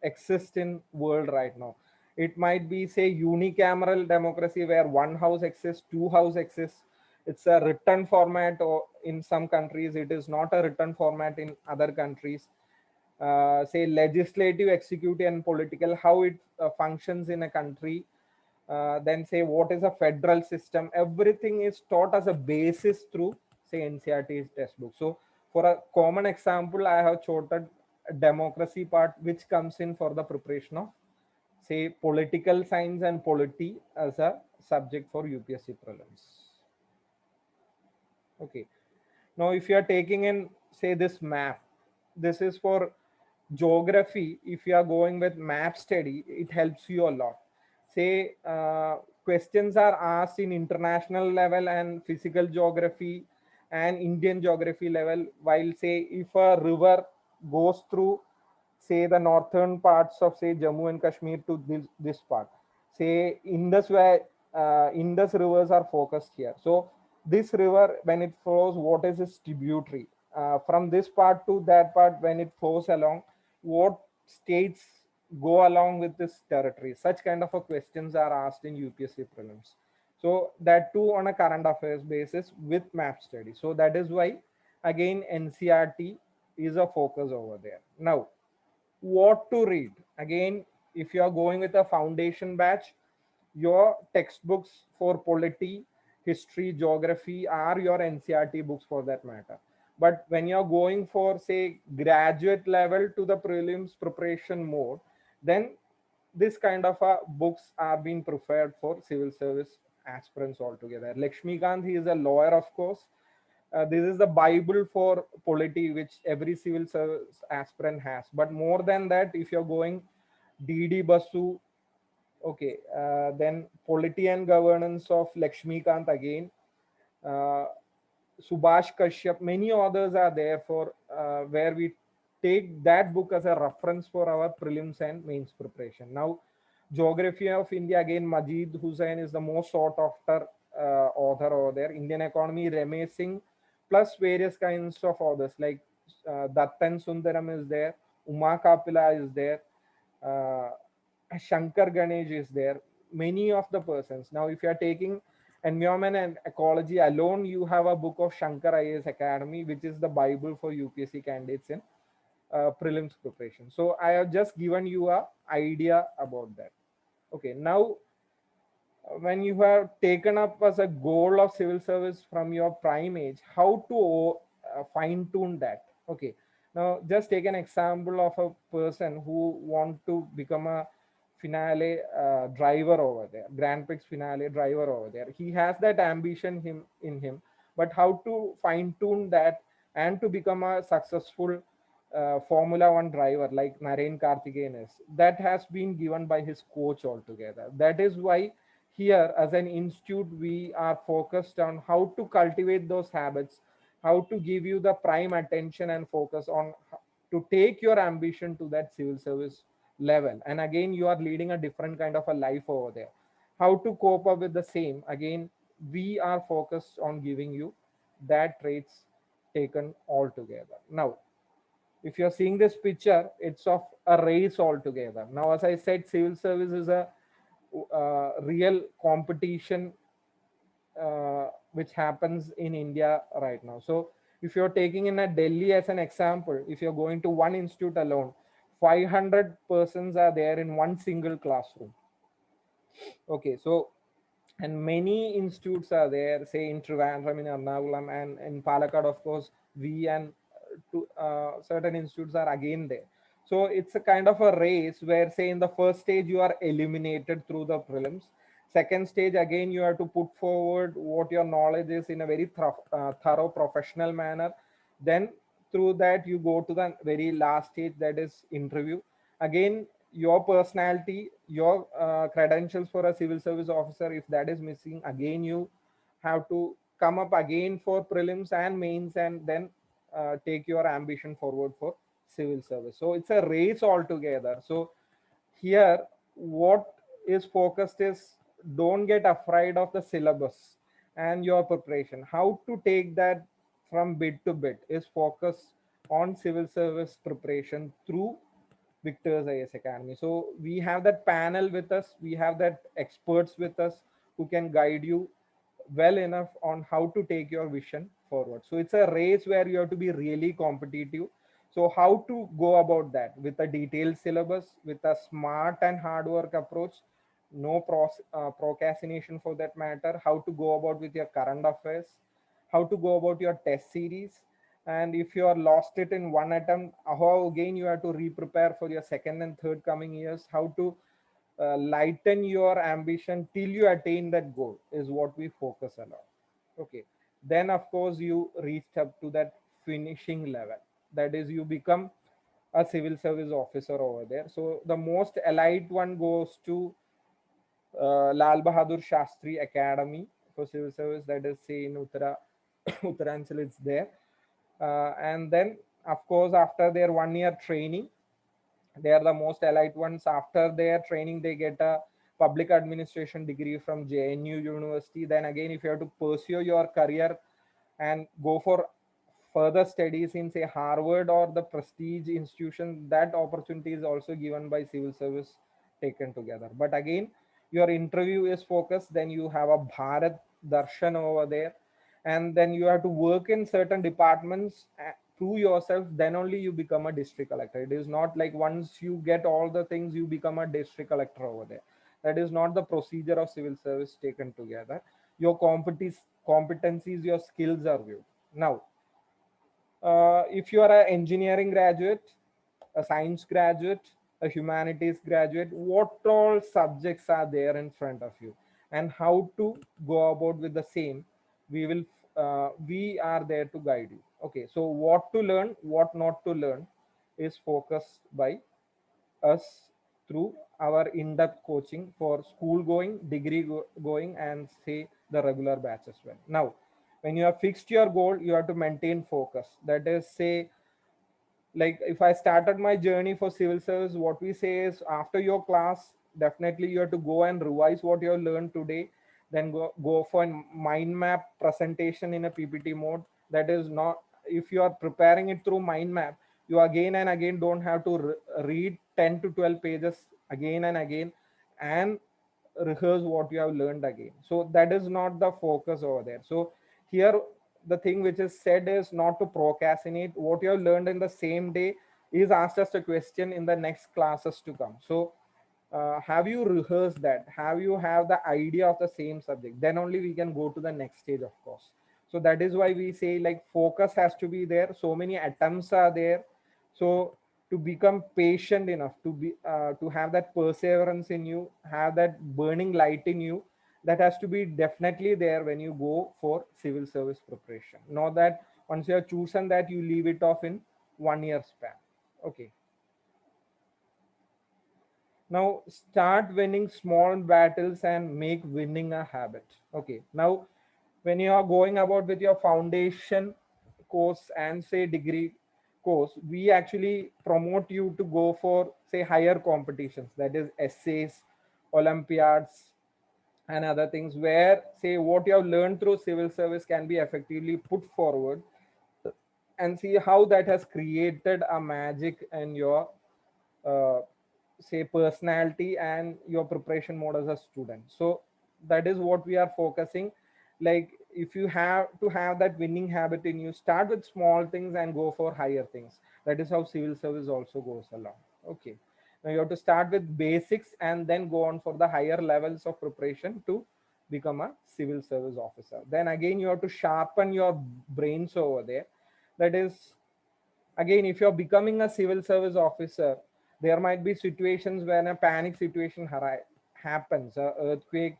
exists in world right now. It might be, say, unicameral democracy where one house exists, two house exists. It's a written format, or in some countries it is not a written format in other countries. Say legislative, executive, and political, how it functions in a country. Then, say, what is a federal system. Everything is taught as a basis through, say, NCRT's textbook. So for a common example, I have chosen a democracy part, which comes in for the preparation of, say, political science and polity as a subject for UPSC prelims. Okay. Now, if you are taking in, say, this map, this is for geography. If you are going with map study, it helps you a lot. Say, questions are asked in international level and physical geography and Indian geography level, while, say, if a river goes through, say, the northern parts of, say, Jammu and Kashmir to this part, say Indus, where Indus rivers are focused here. So this river, when it flows, what is its tributary? From this part to that part, when it flows along, what states go along with this territory? Such kind of a questions are asked in UPSC prelims. So that too on a current affairs basis with map study. So that is why again NCRT is a focus over there. Now, what to read? Again, if you are going with a foundation batch, your textbooks for polity, history, geography are your NCRT books for that matter. But when you're going for, say, graduate level to the prelims preparation mode, then this kind of books are being preferred for civil service aspirants altogether. Lakshmikant, he is a lawyer, of course. This is the Bible for polity, which every civil service aspirant has. But more than that, if you're going DD Basu, okay, then polity and governance of Lakshmikant again. Uh, Subhash Kashyap, many others are there for where we take that book as a reference for our prelims and mains preparation. Now, Geography of India, again, Majid Hussain is the most sought after author over there. Indian Economy, Ramesh Singh, plus various kinds of authors like Dattan Sundaram is there, Uma Kapila is there, uh, Shankar Ganesh is there, many of the persons. Now, if you are taking environment and ecology alone, you have a book of Shankar IAS Academy, which is the Bible for UPSC candidates in prelims preparation. So I have just given you a idea about that. Okay, now when you have taken up as a goal of civil service from your prime age, how to fine tune that? Okay, now just take an example of a person who want to become a finale driver over there, Grand Prix finale driver over there. He has that ambition in him, but how to fine tune that and to become a successful Formula One driver like Naren Karthikeyan is, that has been given by his coach altogether. That is why here as an institute we are focused on how to cultivate those habits, how to give you the prime attention and focus on to take your ambition to that civil service level. And again, you are leading a different kind of a life over there. How to cope up with the same, again, we are focused on giving you that traits taken all together. Now, if you're seeing this picture, it's of a race altogether. Now, as I said, civil service is a real competition which happens in India right now. So if you're taking in a Delhi as an example, if you're going to one institute alone, 500 persons are there in one single classroom. Okay, so and many institutes are there, say in Trivandrum, in Ernakulam, and in Palakkad, of course, we and certain institutes are again there. So it's a kind of a race where, say, in the first stage you are eliminated through the prelims. Second stage, again, you have to put forward what your knowledge is in a very thorough professional manner. Then through that you go to the very last stage, that is interview. Again, your personality, your credentials for a civil service officer, if that is missing, again you have to come up again for prelims and mains, and then take your ambition forward for civil service. So it's a race altogether. So here what is focused is, don't get afraid of the syllabus and your preparation. How to take that from bit to bit is focus on civil service preparation through Victor's IS Academy. So we have that panel with us, we have that experts with us who can guide you well enough on how to take your vision forward. So it's a race where you have to be really competitive. So how to go about that with a detailed syllabus, with a smart and hard work approach, no procrastination for that matter, how to go about with your current affairs, how to go about your test series, and if you are lost it in one attempt, how again you have to re-prepare for your second and third coming years, how to lighten your ambition till you attain that goal is what we focus a lot. Okay, then of course you reach up to that finishing level, that is you become a civil service officer over there. So the most elite one goes to Lal Bahadur Shastri Academy for civil service, that is say in Uttaranchal, it's there. And then of course after their 1 year training, they are the most elite ones. After their training they get a public administration degree from JNU University. Then again, if you have to pursue your career and go for further studies in say Harvard or the prestige institution, that opportunity is also given by civil service taken together. But again, your interview is focused, then you have a Bharat Darshan over there, and then you have to work in certain departments, prove yourself, then only you become a district collector. It is not like once you get all the things you become a district collector over there. That is not the procedure of civil service taken together. Your competencies, your skills are viewed. Now, if you are an engineering graduate, a science graduate, a humanities graduate, what all subjects are there in front of you and how to go about with the same. We are there to guide you. Okay, so what to learn, what not to learn is focused by us through our in-depth coaching for school going, degree going, and say the regular batch as well. Now, when you have fixed your goal, you have to maintain focus. That is, say, like if I started my journey for civil service, what we say is after your class, definitely you have to go and revise what you have learned today, then go for a mind map presentation in a PPT mode. That is not, if you are preparing it through mind map, you again and again don't have to read 10 to 12 pages again and again and rehearse what you have learned again. So that is not the focus over there. So here the thing which is said is not to procrastinate. What you have learned in the same day is asked as a question in the next classes to come. So have you rehearsed that? Have you have the idea of the same subject? Then only we can go to the next stage, of course. So that is why we say like focus has to be there. So many attempts are there. So to become patient enough to have that perseverance in you, have that burning light in you, that has to be definitely there when you go for civil service preparation. Not that once you have chosen that you leave it off in 1 year span. Okay. Now start winning small battles and make winning a habit. Okay. Now when you are going about with your foundation course and say degree course, we actually promote you to go for say higher competitions, that is essays, Olympiads, and other things where say what you have learned through civil service can be effectively put forward and see how that has created a magic in your uh, say personality and your preparation mode as a student. So that is what we are focusing. Like if you have to have that winning habit in you, start with small things and go for higher things. That is how civil service also goes along. Okay, now you have to start with basics and then go on for the higher levels of preparation to become a civil service officer. Then again you have to sharpen your brains over there. That is, again, if you're becoming a civil service officer, there might be situations when a panic situation happens. A earthquake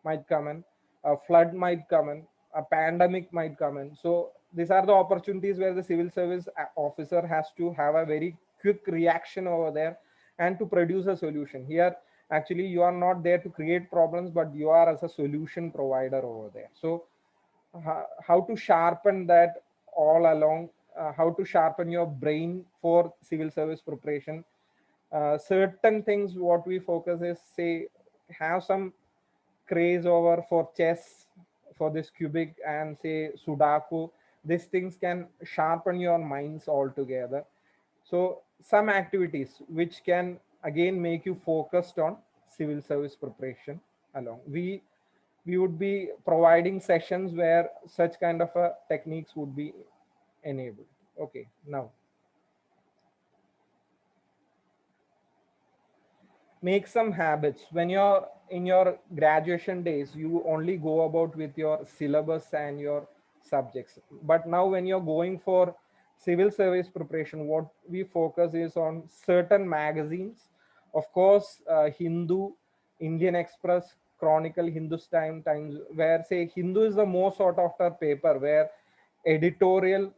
might come in, a flood might come in, a pandemic might come in. So these are the opportunities where the civil service officer has to have a very quick reaction over there and to produce a solution. Here actually you are not there to create problems, but you are as a solution provider over there. So how to sharpen that all along, how to sharpen your brain for civil service preparation. Certain things what we focus is say have some craze over for chess, for this cubic and say Sudoku. These things can sharpen your minds altogether. So some activities which can again make you focused on civil service preparation along. We would be providing sessions where such kind of techniques would be enabled. Okay, now make some habits. When you're in your graduation days, you only go about with your syllabus and your subjects. But now when you're going for civil service preparation, what we focus is on certain magazines. Of course, Hindu, Indian Express, Chronicle, Hindustan Times, where say Hindu is the most sought after paper, where editorial,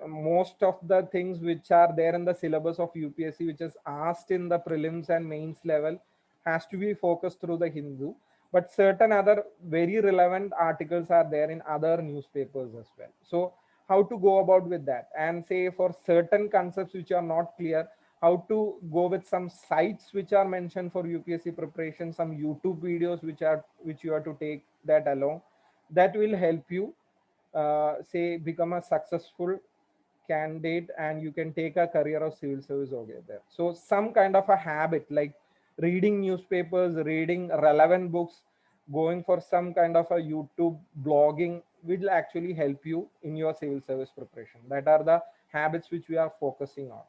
most of the things which are there in the syllabus of UPSC, which is asked in the prelims and mains level, has to be focused through the Hindu. But certain other very relevant articles are there in other newspapers as well. So how to go about with that, and say for certain concepts which are not clear, how to go with some sites which are mentioned for UPSC preparation, some YouTube videos which you have to take that along. That will help you say become a successful candidate and you can take a career of civil service over there. So some kind of a habit like reading newspapers, reading relevant books, going for some kind of a YouTube blogging will actually help you in your civil service preparation. That are the habits which we are focusing on.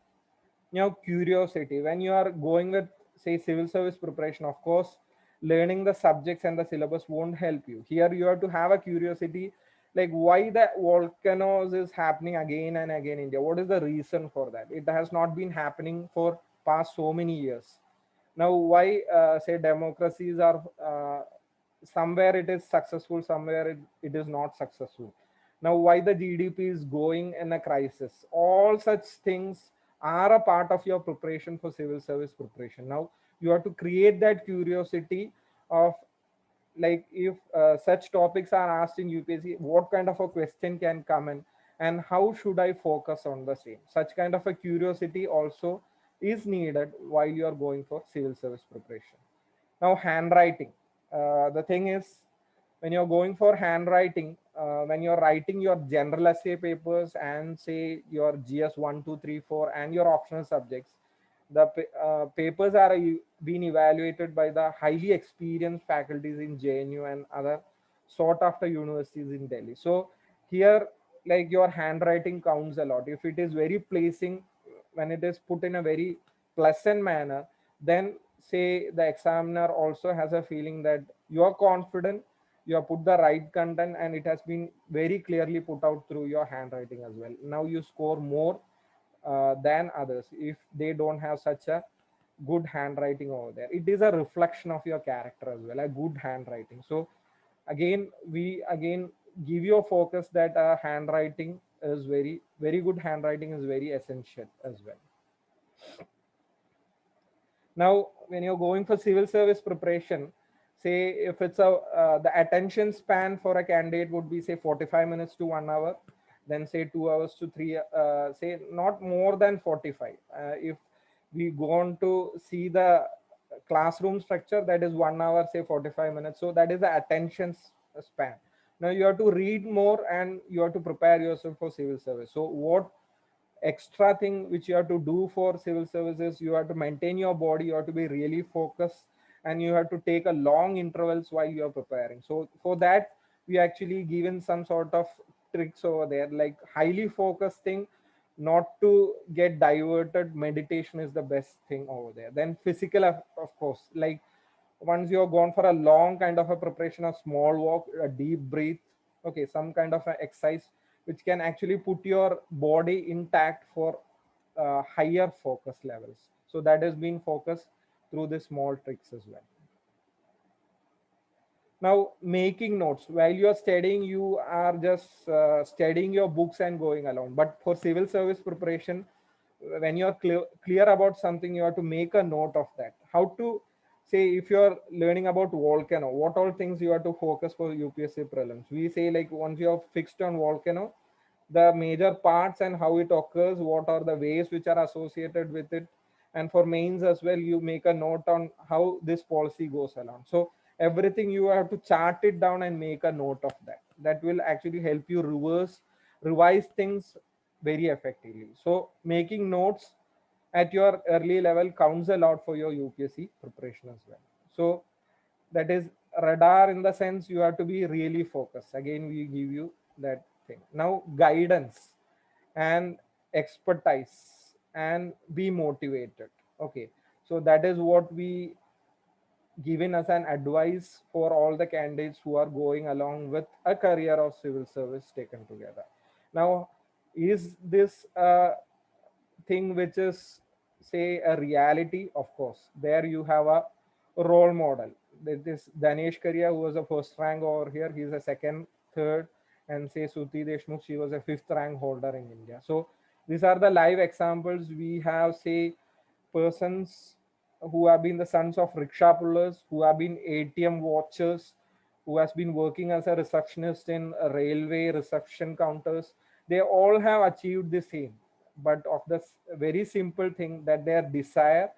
Now curiosity, when you are going with say civil service preparation, of course learning the subjects and the syllabus won't help you. Here you have to have a curiosity, like why the volcanoes is happening again and again in India. What is the reason for that? It has not been happening for past so many years. Now, why say democracies are somewhere it is successful, somewhere it is not successful. Now, why the GDP is going in a crisis? All such things are a part of your preparation for civil service preparation. Now, you have to create that curiosity of, like, if such topics are asked in UPSC, what kind of a question can come in and how should I focus on the same? Such kind of a curiosity also is needed while you are going for civil service preparation. Now, handwriting. The thing is, when you're going for handwriting, when you're writing your general essay papers and say your GS 1, 2, 3, 4 and your optional subjects, the papers are being evaluated by the highly experienced faculties in JNU and other sought after universities in Delhi. So here, like, your handwriting counts a lot. If it is very pleasing, when it is put in a very pleasant manner, then say the examiner also has a feeling that you are confident, you have put the right content, and it has been very clearly put out through your handwriting as well. Now you score more than others if they don't have such a good handwriting over there. It is a reflection of your character as well, a good handwriting. So again, we again give you a focus that handwriting is very good. Handwriting is very essential as well. Now, when you're going for civil service preparation, say if it's a the attention span for a candidate would be say 45 minutes to 1 hour, then say 2 hours to three, say not more than 45. If we go on to see the classroom structure, that is 1 hour, say 45 minutes. So that is the attention span. Now you have to read more and you have to prepare yourself for civil service. So what extra thing which you have to do for civil services, you have to maintain your body, you have to be really focused, and you have to take a long intervals while you are preparing. So for that, we actually given some sort of tricks over there, like highly focused thing, not to get diverted. Meditation is the best thing over there. Then physical, of course, like once you're gone for a long kind of a preparation, a small walk, a deep breathe, okay, some kind of an exercise which can actually put your body intact for higher focus levels. So that has been focused through the small tricks as well. Now, making notes while you are studying, you are just studying your books and going along. But for civil service preparation, when you are clear about something, you have to make a note of that. How to say, if you are learning about volcano, what all things you have to focus for UPSC prelims. We say, like, once you are fixed on volcano, the major parts and how it occurs, what are the ways which are associated with it, and for mains as well, you make a note on how this policy goes along. So everything you have to chart it down and make a note of that. That will actually help you revise things very effectively. So making notes at your early level counts a lot for your UPSC preparation as well. So that is radar, in the sense you have to be really focused. Again, we give you that thing. Now, guidance and expertise and be motivated. Okay, so that is what we given as an advice for all the candidates who are going along with a career of civil service taken together. Now, is this a thing which is, say, a reality? Of course, there you have a role model. This Danesh Karia, who was a first rank over here, he's a second, third, and say Suti Deshmukh, she was a fifth rank holder in India. So these are the live examples. We have, say, persons who have been the sons of rickshaw pullers, who have been ATM watchers, who has been working as a receptionist in a railway reception counters. They all have achieved the same, but of the very simple thing, that their desire,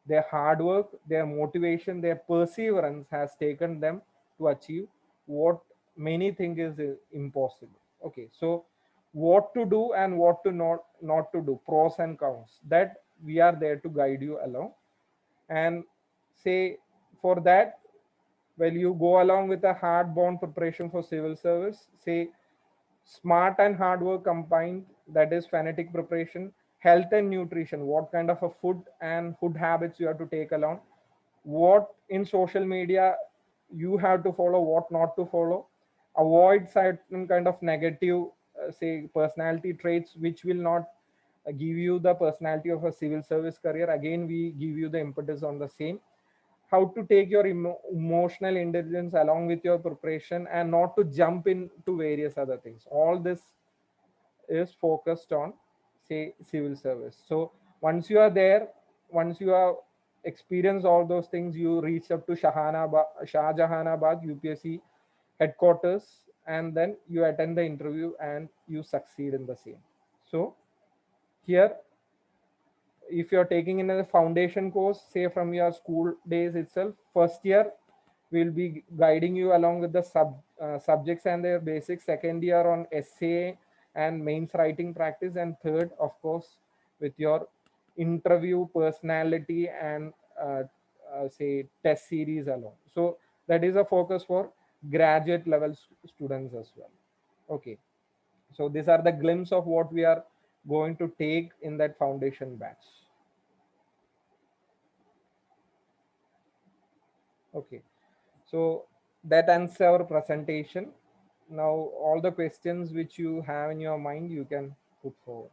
their hard work, their motivation, their perseverance has taken them to achieve what many think is impossible. Okay, so what to do and what to not to do, pros and cons, that we are there to guide you along. And say, for that, well, you go along with a hard born preparation for civil service, say smart and hard work combined, that is phonetic preparation. Health and nutrition, what kind of a food and food habits you have to take along, what in social media you have to follow, what not to follow. Avoid certain kind of negative say personality traits which will not give you the personality of a civil service career. Again, we give you the impetus on the same, how to take your emotional intelligence along with your preparation and not to jump into various other things. All this is focused on, say, civil service. So once you are there, once you have experienced all those things, you reach up to Shahjahanabad UPSC headquarters, and then you attend the interview and you succeed in the same. So here, if you're taking in a foundation course, say from your school days itself, first year we'll be guiding you along with the subjects and their basics. Second year on essay and mains writing practice, and third, of course, with your interview personality and say test series alone. So that is a focus for graduate level students as well. Okay, so these are the glimpse of what we are going to take in that foundation batch. Okay, so that ends our presentation. Now, all the questions which you have in your mind, you can put forward.